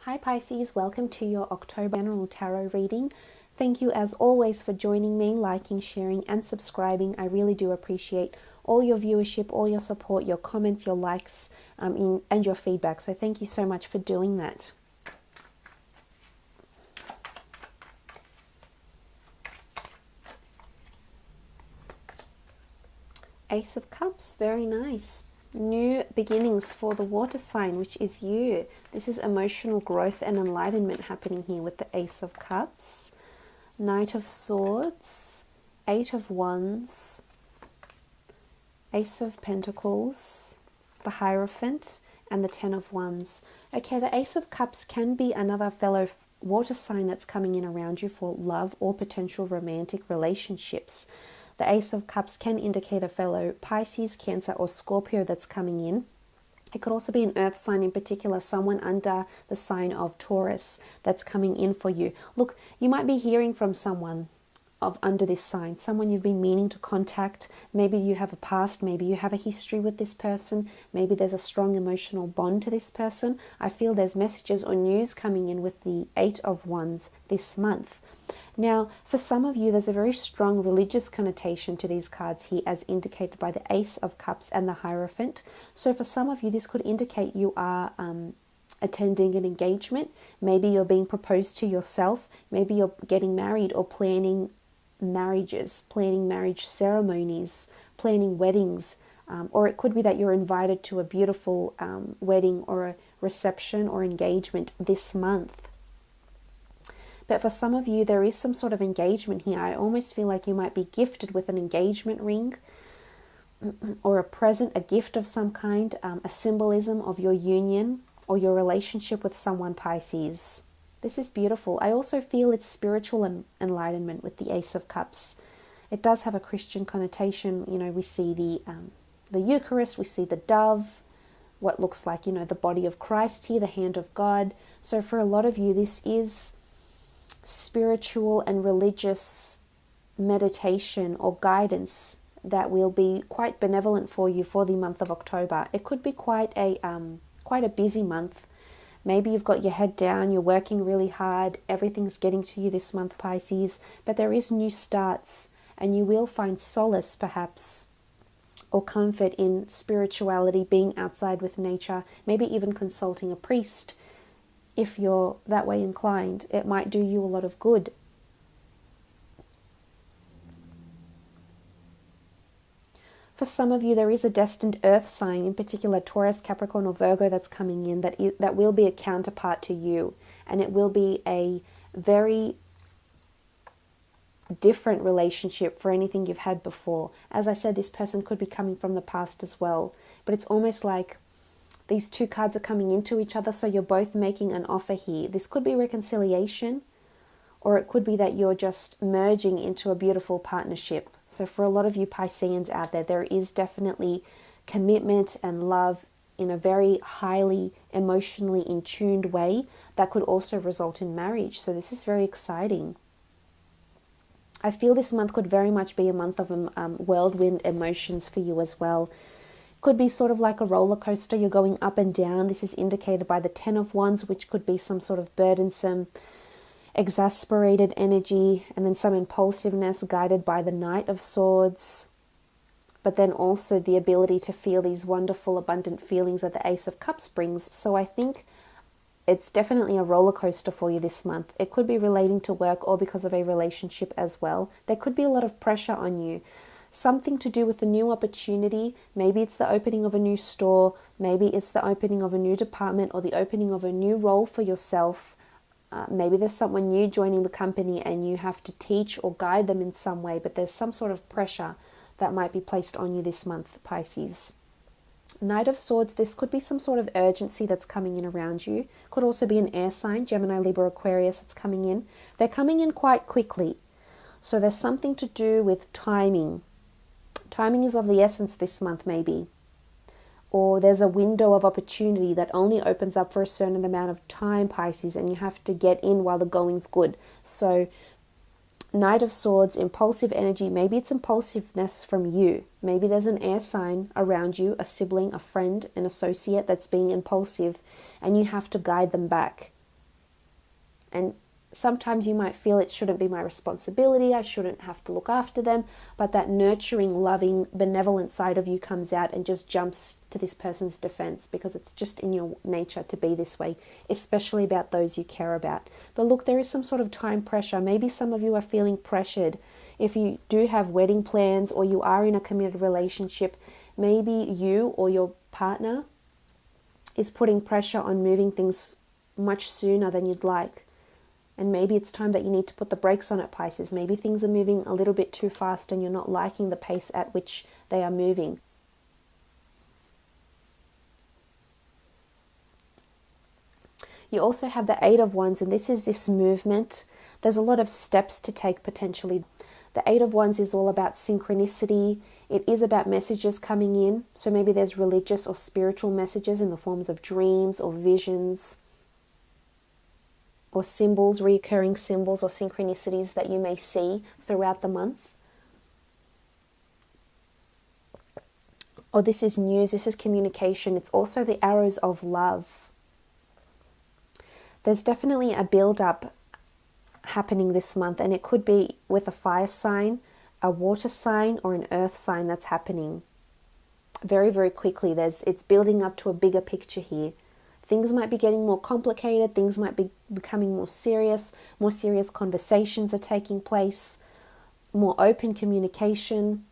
Hi Pisces, welcome to your October General Tarot reading. Thank you as always for joining me, liking, sharing and subscribing. I really do appreciate all your viewership, all your support, your comments, your likes and your feedback. So thank you so much for doing that. Ace of Cups, very nice. New beginnings for the water sign, which is you. This is emotional growth and enlightenment happening here with the Ace of Cups. Knight of Swords, Eight of Wands, Ace of Pentacles, the Hierophant, and the Ten of Wands. Okay, the Ace of Cups can be another fellow water sign that's coming in around you for love or potential romantic relationships. The Ace of Cups can indicate a fellow Pisces, Cancer, or Scorpio that's coming in. It could also be an earth sign in particular, someone under the sign of Taurus that's coming in for you. Look, you might be hearing from someone under this sign, someone you've been meaning to contact. Maybe you have a past, maybe you have a history with this person, maybe there's a strong emotional bond to this person. I feel there's messages or news coming in with the Eight of Wands this month. Now, for some of you, there's a very strong religious connotation to these cards here, as indicated by the Ace of Cups and the Hierophant. So for some of you, this could indicate you are attending an engagement. Maybe you're being proposed to yourself. Maybe you're getting married or planning marriages, planning marriage ceremonies, planning weddings. Or it could be that you're invited to a beautiful wedding or a reception or engagement this month. But for some of you, there is some sort of engagement here. I almost feel like you might be gifted with an engagement ring or a present, a gift of some kind, a symbolism of your union or your relationship with someone, Pisces. This is beautiful. I also feel it's spiritual enlightenment with the Ace of Cups. It does have a Christian connotation. You know, we see the Eucharist, we see the dove, what looks like, you know, the body of Christ here, the hand of God. So for a lot of you, this is spiritual and religious meditation or guidance that will be quite benevolent for you for the month of October. It could be quite a busy month. Maybe you've got your head down, you're working really hard, everything's getting to you this month, Pisces, but there is new starts and you will find solace perhaps or comfort in spirituality, being outside with nature, maybe even consulting a priest. If you're that way inclined, it might do you a lot of good. For some of you, there is a destined earth sign, in particular Taurus, Capricorn, or Virgo that's coming in that will be a counterpart to you. And it will be a very different relationship for anything you've had before. As I said, this person could be coming from the past as well. But it's almost like these two cards are coming into each other, so you're both making an offer here. This could be reconciliation, or it could be that you're just merging into a beautiful partnership. So for a lot of you Pisceans out there, there is definitely commitment and love in a very highly emotionally in tuned way that could also result in marriage. So this is very exciting. I feel this month could very much be a month of whirlwind emotions for you as well. Could be sort of like a roller coaster. You're going up and down. This is indicated by the Ten of Wands, which could be some sort of burdensome, exasperated energy, and then some impulsiveness guided by the Knight of Swords. But then also the ability to feel these wonderful, abundant feelings that the Ace of Cups brings. So I think it's definitely a roller coaster for you this month. It could be relating to work or because of a relationship as well. There could be a lot of pressure on you. Something to do with a new opportunity. Maybe it's the opening of a new store. Maybe it's the opening of a new department or the opening of a new role for yourself. Maybe there's someone new joining the company and you have to teach or guide them in some way, but there's some sort of pressure that might be placed on you this month, Pisces. Knight of Swords, this could be some sort of urgency that's coming in around you. Could also be an air sign, Gemini, Libra, Aquarius that's coming in. They're coming in quite quickly. So there's something to do with timing. Timing is of the essence this month, maybe. Or there's a window of opportunity that only opens up for a certain amount of time, Pisces, and you have to get in while the going's good. So Knight of Swords, impulsive energy. Maybe it's impulsiveness from you. Maybe there's an air sign around you, a sibling, a friend, an associate that's being impulsive, and you have to guide them back. And sometimes you might feel it shouldn't be my responsibility, I shouldn't have to look after them, but that nurturing, loving, benevolent side of you comes out and just jumps to this person's defense, because it's just in your nature to be this way, especially about those you care about. But look, there is some sort of time pressure. Maybe some of you are feeling pressured. If you do have wedding plans or you are in a committed relationship, maybe you or your partner is putting pressure on moving things much sooner than you'd like. And maybe it's time that you need to put the brakes on it, Pisces. Maybe things are moving a little bit too fast and you're not liking the pace at which they are moving. You also have the Eight of Wands, and this is this movement. There's a lot of steps to take potentially. The Eight of Wands is all about synchronicity. It is about messages coming in. So maybe there's religious or spiritual messages in the forms of dreams or visions, or symbols, recurring symbols or synchronicities that you may see throughout the month. Or this is news, this is communication. It's also the arrows of love. There's definitely a build-up happening this month, and it could be with a fire sign, a water sign, or an earth sign that's happening very, very quickly. It's building up to a bigger picture here. Things might be getting more complicated. Things might be becoming more serious. More serious conversations are taking place. More open communication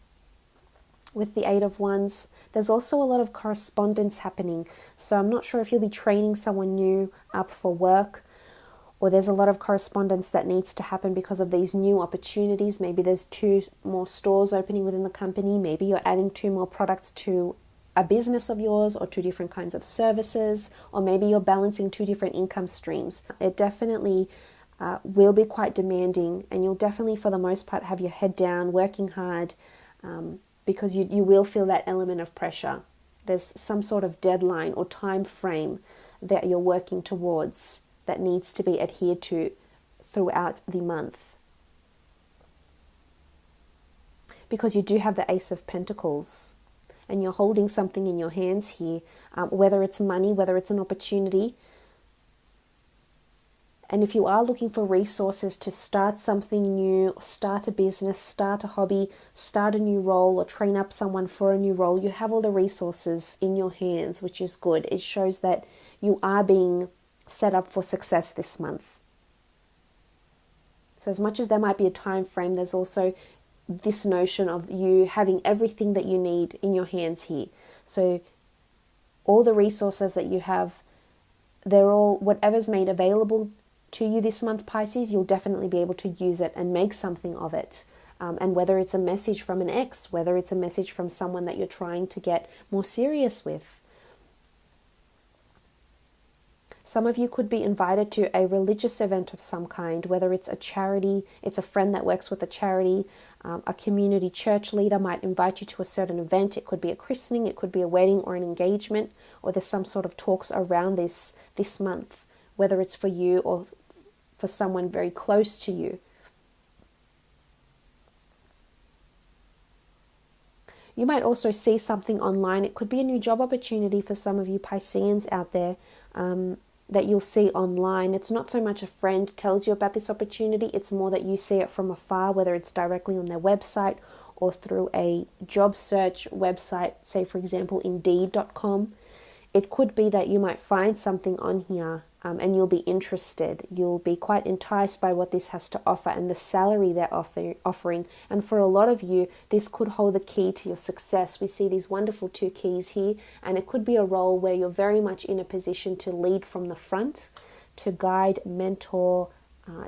with the Eight of Wands. There's also a lot of correspondence happening. So I'm not sure if you'll be training someone new up for work, or there's a lot of correspondence that needs to happen because of these new opportunities. Maybe there's 2 more stores opening within the company. Maybe you're adding 2 more products to a business of yours, or 2 different kinds of services, or maybe you're balancing 2 different income streams. It definitely will be quite demanding, and you'll definitely for the most part have your head down, working hard, because you will feel that element of pressure. There's some sort of deadline or time frame that you're working towards that needs to be adhered to throughout the month. Because you do have the Ace of Pentacles, and you're holding something in your hands here, whether it's money, whether it's an opportunity. And if you are looking for resources to start something new, start a business, start a hobby, start a new role, or train up someone for a new role, you have all the resources in your hands, which is good. It shows that you are being set up for success this month. So as much as there might be a time frame, there's also this notion of you having everything that you need in your hands here. So all the resources that you have, they're all, whatever's made available to you this month, Pisces, you'll definitely be able to use it and make something of it. And whether it's a message from an ex, whether it's a message from someone that you're trying to get more serious with. Some of you could be invited to a religious event of some kind, whether it's a charity, it's a friend that works with a charity, a community church leader might invite you to a certain event. It could be a christening, it could be a wedding or an engagement, or there's some sort of talks around this month, whether it's for you or for someone very close to you. You might also see something online. It could be a new job opportunity for some of you Pisceans out there, that you'll see online. It's not so much a friend tells you about this opportunity, it's more that you see it from afar, whether it's directly on their website or through a job search website, say for example Indeed.com. It could be that you might find something on here and you'll be interested. You'll be quite enticed by what this has to offer and the salary they're offering. And for a lot of you, this could hold the key to your success. We see these wonderful 2 keys here, and it could be a role where you're very much in a position to lead from the front, to guide, mentor,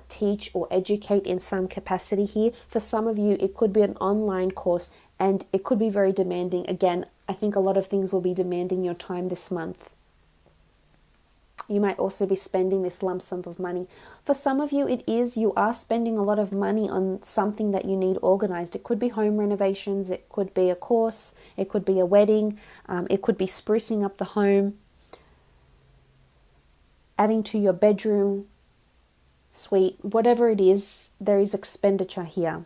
teach or educate in some capacity here. For some of you, it could be an online course, and it could be very demanding. Again, I think a lot of things will be demanding your time this month. You might also be spending this lump sum of money. For some of you, you are spending a lot of money on something that you need organized. It could be home renovations, it could be a course, it could be a wedding, it could be sprucing up the home, adding to your bedroom suite, whatever it is, there is expenditure here.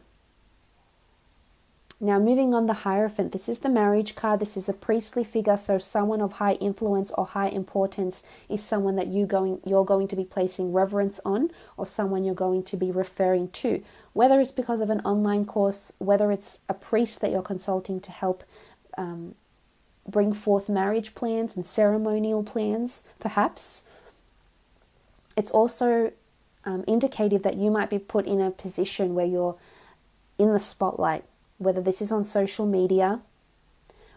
Now, moving on, the Hierophant. This is the marriage card. This is a priestly figure, so someone of high influence or high importance is someone that you're going to be placing reverence on, or someone you're going to be referring to. Whether it's because of an online course, whether it's a priest that you're consulting to help bring forth marriage plans and ceremonial plans, perhaps. It's also indicative that you might be put in a position where you're in the spotlight. Whether this is on social media,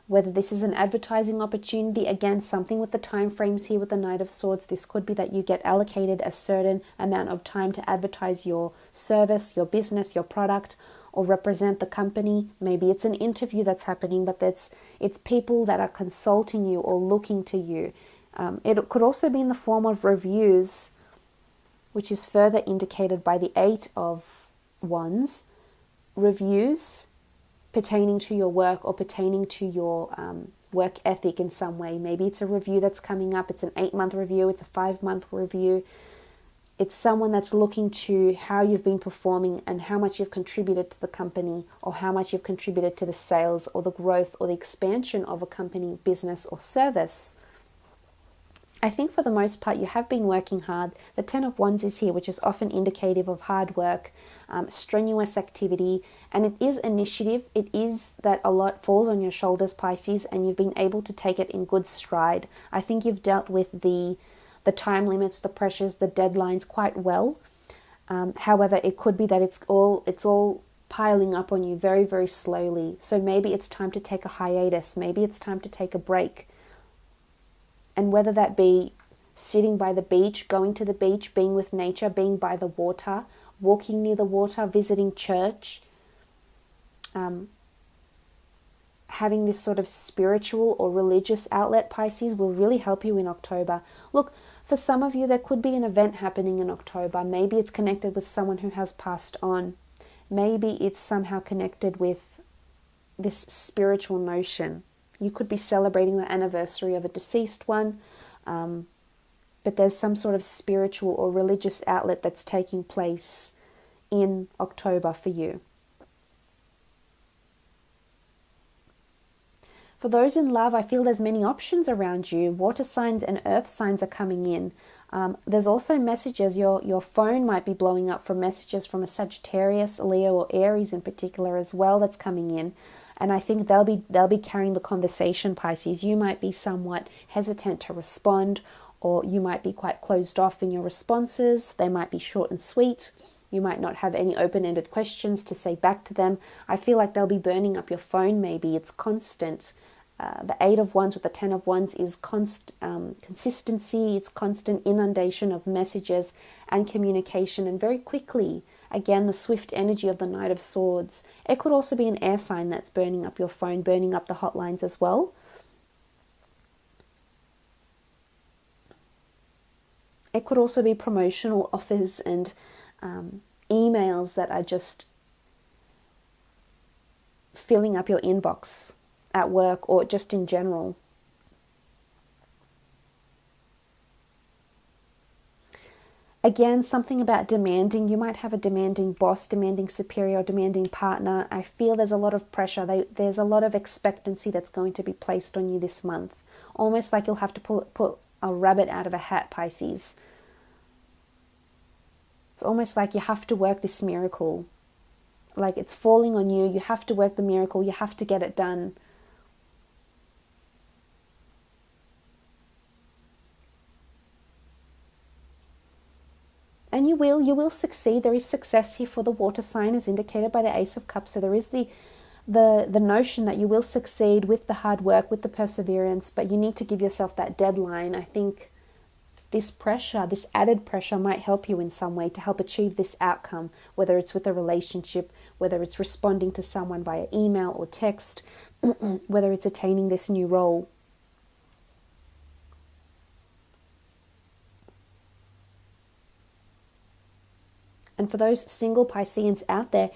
whether this is an advertising opportunity, again, something with the time frames here with the Knight of Swords. This could be that you get allocated a certain amount of time to advertise your service, your business, your product, or represent the company. Maybe it's an interview that's happening, but it's people that are consulting you or looking to you. It could also be in the form of reviews, which is further indicated by the 8 of Wands. Reviews pertaining to your work or pertaining to your work ethic in some way. Maybe it's a review that's coming up. It's an 8-month review. It's a 5-month review. It's someone that's looking to how you've been performing and how much you've contributed to the company, or how much you've contributed to the sales or the growth or the expansion of a company, business, or service. I think for the most part you have been working hard. The 10 of Wands is here, which is often indicative of hard work, strenuous activity, and it is initiative. It is that a lot falls on your shoulders, Pisces, and you've been able to take it in good stride. I think you've dealt with the time limits, the pressures, the deadlines quite well. However, it could be that it's all piling up on you very, very slowly. So maybe it's time to take a hiatus. Maybe it's time to take a break. And whether that be sitting by the beach, going to the beach, being with nature, being by the water, walking near the water, visiting church, having this sort of spiritual or religious outlet, Pisces, will really help you in October. Look, for some of you, there could be an event happening in October. Maybe it's connected with someone who has passed on. Maybe it's somehow connected with this spiritual notion. You could be celebrating the anniversary of a deceased one, but there's some sort of spiritual or religious outlet that's taking place in October for you. For those in love, I feel there's many options around you. Water signs and earth signs are coming in. There's also messages. Your phone might be blowing up from messages from a Sagittarius, Leo, or Aries in particular as well that's coming in. And I think they'll be carrying the conversation, Pisces. You might be somewhat hesitant to respond, or you might be quite closed off in your responses. They might be short and sweet. You might not have any open-ended questions to say back to them. I feel like they'll be burning up your phone maybe. It's constant. The 8 of Wands with the 10 of Wands is consistency. It's constant inundation of messages and communication, and very quickly. Again, the swift energy of the Knight of Swords. It could also be an air sign that's burning up your phone, burning up the hotlines as well. It could also be promotional offers and emails that are just filling up your inbox at work or just in general. Again, something about demanding. You might have a demanding boss, demanding superior, demanding partner. I feel there's a lot of pressure. There's a lot of expectancy that's going to be placed on you this month. Almost like you'll have to pull a rabbit out of a hat, Pisces. It's almost like you have to work this miracle. Like it's falling on you. You have to work the miracle. You have to get it done. And you will succeed. There is success here for the water sign as indicated by the Ace of Cups. So there is the notion that you will succeed with the hard work, with the perseverance, but you need to give yourself that deadline. I think this pressure, this added pressure might help you in some way to help achieve this outcome, whether it's with a relationship, whether it's responding to someone via email or text, whether it's attaining this new role. And for those single Pisceans out there,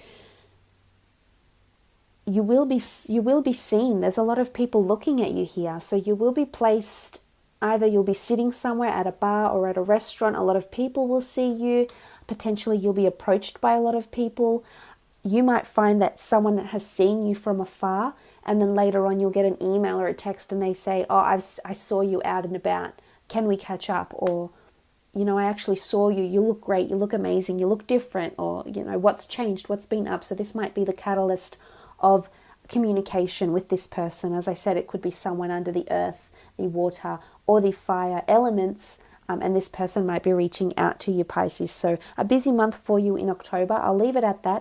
you will be seen. There's a lot of people looking at you here. So you will be placed, either you'll be sitting somewhere at a bar or at a restaurant. A lot of people will see you. Potentially you'll be approached by a lot of people. you might find that someone has seen you from afar, and then later on you'll get an email or a text and they say, oh, I saw you out and about. Can we catch up? Or, you know, I actually saw you. You look great. You look amazing. You look different. Or, you know, what's changed? What's been up? So this might be the catalyst of communication with this person. As I said, it could be someone under the earth, the water, or the fire elements. And this person might be reaching out to you, Pisces. So a busy month for you in October. I'll leave it at that.